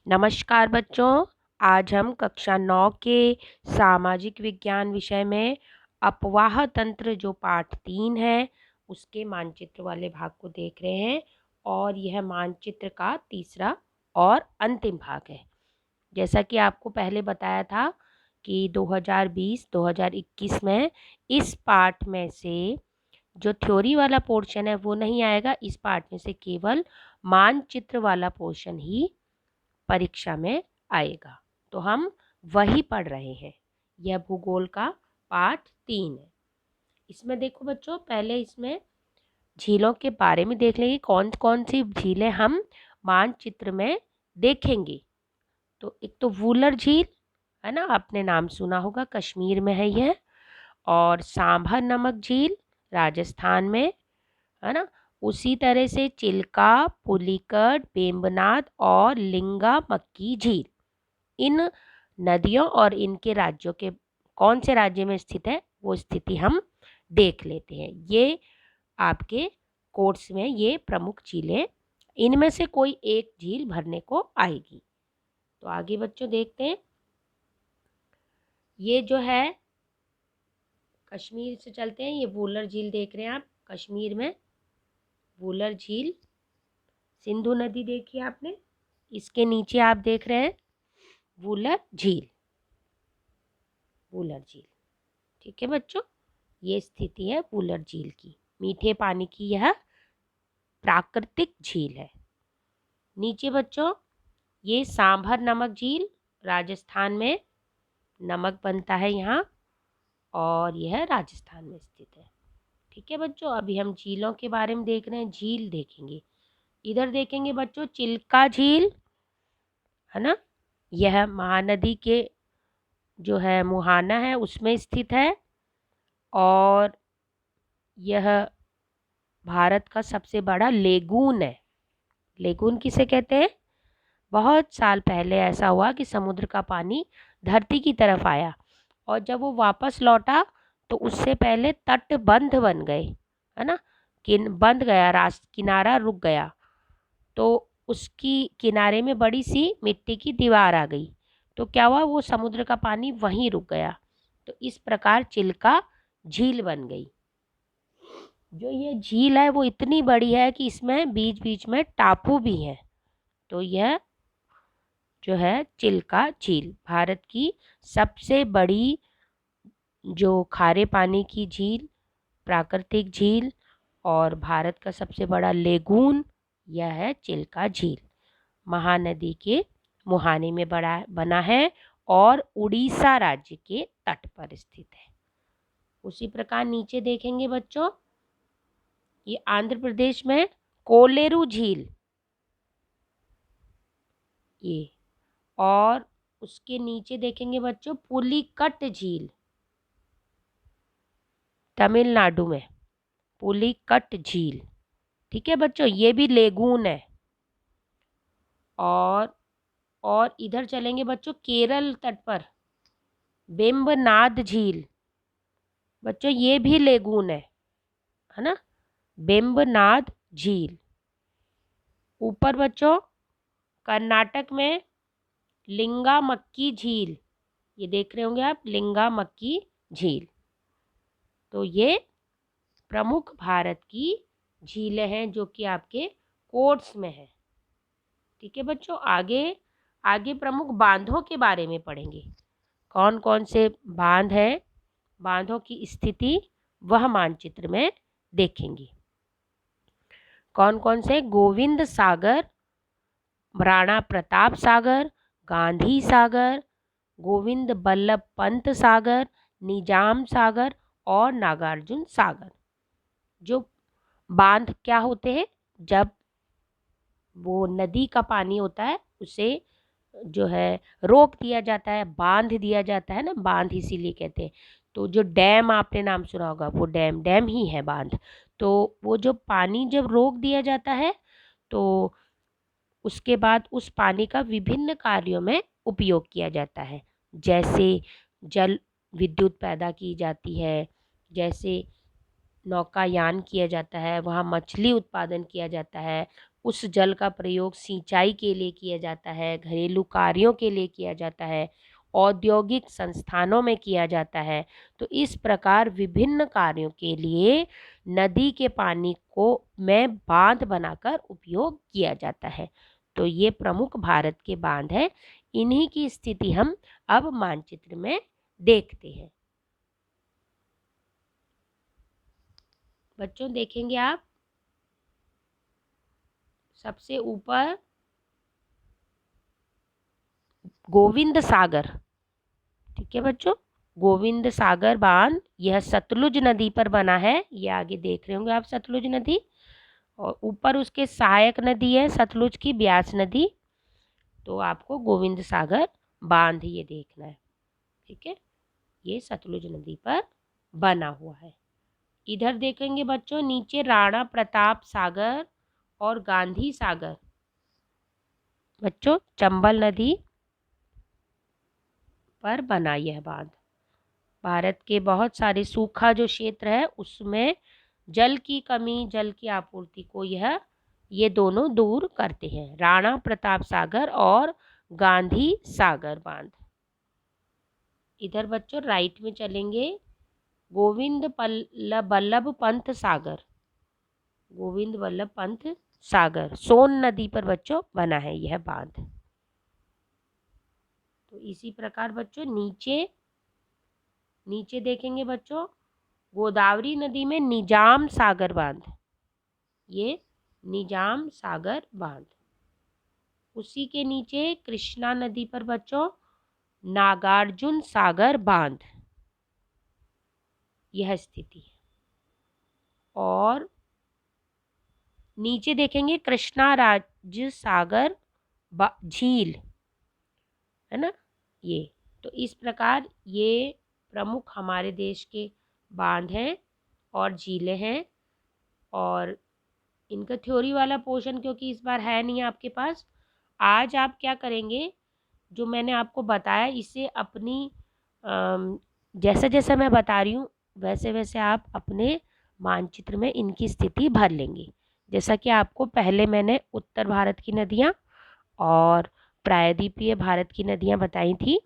नमस्कार बच्चों। आज हम कक्षा 9 के सामाजिक विज्ञान विषय में अपवाह तंत्र जो पाठ 3 है उसके मानचित्र वाले भाग को देख रहे हैं और यह मानचित्र का तीसरा और अंतिम भाग है। जैसा कि आपको पहले बताया था कि 2020-2021 में इस पाठ में से जो थ्योरी वाला पोर्शन है वो नहीं आएगा। इस पाठ में से केवल मानचित्र वाला पोर्शन ही परीक्षा में आएगा, तो हम वही पढ़ रहे हैं। यह भूगोल का पाठ 3 है। इसमें देखो बच्चों, पहले इसमें झीलों के बारे में देख लेंगे, कौन कौन सी झीलें हम मानचित्र में देखेंगे। तो एक तो वूलर झील है ना, आपने नाम सुना होगा, कश्मीर में है यह। और सांभर नमक झील राजस्थान में है ना। उसी तरह से चिल्का, पुलिकट, बेम्बनाद और लिंगा मक्की झील, इन नदियों और इनके राज्यों के कौन से राज्य में स्थित है वो स्थिति हम देख लेते हैं। ये आपके कोर्स में ये प्रमुख झीलें, इनमें से कोई एक झील भरने को आएगी। तो आगे बच्चों देखते हैं। ये जो है कश्मीर से चलते हैं। ये वूलर झील देख रहे हैं आप, कश्मीर में वूलर झील। सिंधु नदी देखी आपने, इसके नीचे आप देख रहे हैं वूलर झील। वूलर झील, ठीक है बच्चों, ये स्थिति है वूलर झील की। मीठे पानी की यह प्राकृतिक झील है। नीचे बच्चों ये सांभर नमक झील, राजस्थान में नमक बनता है यहाँ और यह राजस्थान में स्थित है। ठीक है बच्चों, अभी हम झीलों के बारे में देख रहे हैं। झील देखेंगे, इधर देखेंगे बच्चों चिल्का झील है ना। यह महानदी के जो है मुहाना है उसमें स्थित है और यह भारत का सबसे बड़ा लेगून है। लेगून किसे कहते हैं? बहुत साल पहले ऐसा हुआ कि समुद्र का पानी धरती की तरफ आया और जब वो वापस लौटा तो उससे पहले तटबंध बन गए है ना। बंध गया, किनारा रुक गया, तो उसकी किनारे में बड़ी सी मिट्टी की दीवार आ गई। तो क्या हुआ, वो समुद्र का पानी वहीं रुक गया। तो इस प्रकार चिल्का झील बन गई। जो ये झील है वो इतनी बड़ी है कि इसमें बीच बीच में टापू भी हैं। तो यह जो है चिल्का झील भारत की सबसे बड़ी जो खारे पानी की झील, प्राकृतिक झील और भारत का सबसे बड़ा लेगून यह है चिल्का झील। महानदी के मुहाने में बना है और उड़ीसा राज्य के तट पर स्थित है। उसी प्रकार नीचे देखेंगे बच्चों, ये आंध्र प्रदेश में कोलेरू झील, ये, और उसके नीचे देखेंगे बच्चों पुलिकट झील, तमिलनाडु में पुलिकट झील। ठीक है बच्चों, ये भी लेगून है। और इधर चलेंगे बच्चों केरल तट पर बेम्बनाद झील। बच्चों ये भी लेगून है ना, बेम्बनाद झील। ऊपर बच्चों कर्नाटक में लिंगा मक्की झील, ये देख रहे होंगे आप, लिंगा मक्की झील। तो ये प्रमुख भारत की झीलें हैं जो कि आपके कोर्स में है। ठीक है बच्चों, आगे प्रमुख बांधों के बारे में पढ़ेंगे। कौन कौन से बांध हैं, बांधों की स्थिति वह मानचित्र में देखेंगे। कौन कौन से? गोविंद सागर, राणा प्रताप सागर, गांधी सागर, गोविंद बल्लभ पंत सागर, निजाम सागर और नागार्जुन सागर। जो बांध क्या होते हैं? जब वो नदी का पानी होता है उसे जो है रोक दिया जाता है, बांध दिया जाता है ना, बांध इसीलिए कहते हैं। तो जो डैम आपने नाम सुना होगा, वो डैम ही है बांध। तो वो जो पानी जब रोक दिया जाता है तो उसके बाद उस पानी का विभिन्न कार्यों में उपयोग किया जाता है। जैसे जल विद्युत पैदा की जाती है, जैसे नौकायान किया जाता है, वहाँ मछली उत्पादन किया जाता है, उस जल का प्रयोग सिंचाई के लिए किया जाता है, घरेलू कार्यों के लिए किया जाता है, औद्योगिक संस्थानों में किया जाता है। तो इस प्रकार विभिन्न कार्यों के लिए नदी के पानी को में बांध बनाकर उपयोग किया जाता है। तो ये प्रमुख भारत के बांध हैं। इन्हीं की स्थिति हम अब मानचित्र में देखते हैं। बच्चों देखेंगे आप, सबसे ऊपर गोविंद सागर, ठीक है बच्चों, गोविंद सागर बांध यह सतलुज नदी पर बना है। ये आगे देख रहे होंगे आप सतलुज नदी, और ऊपर उसके सहायक नदी है सतलुज की ब्यास नदी। तो आपको गोविंद सागर बांध ये देखना है, ठीक है, ये सतलुज नदी पर बना हुआ है। इधर देखेंगे बच्चों, नीचे राणा प्रताप सागर और गांधी सागर, बच्चों चंबल नदी पर बना यह बांध। भारत के बहुत सारे सूखा जो क्षेत्र है उसमें जल की कमी, जल की आपूर्ति को ये दोनों दूर करते हैं, राणा प्रताप सागर और गांधी सागर बांध। इधर बच्चों राइट में चलेंगे, गोविंद वल्लभ पंत सागर, गोविंद वल्लभ पंत सागर सोन नदी पर बच्चों बना है यह बांध। तो इसी प्रकार बच्चों नीचे देखेंगे बच्चों, गोदावरी नदी में निजाम सागर बांध, ये निजाम सागर बांध। उसी के नीचे कृष्णा नदी पर बच्चों नागार्जुन सागर बांध, यह स्थिति है। और नीचे देखेंगे कृष्णा राज्य सागर झील, है ना ये। तो इस प्रकार ये प्रमुख हमारे देश के बांध हैं और झीलें हैं। और इनका थ्योरी वाला पोर्शन क्योंकि इस बार है नहीं आपके पास, आज आप क्या करेंगे, जो मैंने आपको बताया इसे अपनी जैसे जैसे मैं बता रही हूँ वैसे वैसे आप अपने मानचित्र में इनकी स्थिति भर लेंगे। जैसा कि आपको पहले मैंने उत्तर भारत की नदियाँ और प्रायद्वीपीय भारत की नदियाँ बताई थी,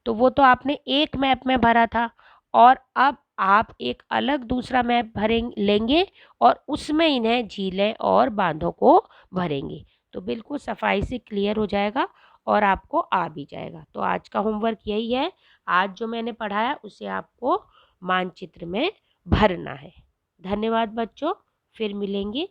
तो वो तो आपने एक मैप में भरा था, और अब आप एक अलग दूसरा मैप लेंगे और उसमें इन्हें झीलें और बांधों को भरेंगे, तो बिल्कुल सफाई से क्लियर हो जाएगा और आपको आ भी जाएगा। तो आज का होमवर्क यही है, आज जो मैंने पढ़ाया उसे आपको मानचित्र में भरना है। धन्यवाद बच्चों, फिर मिलेंगे।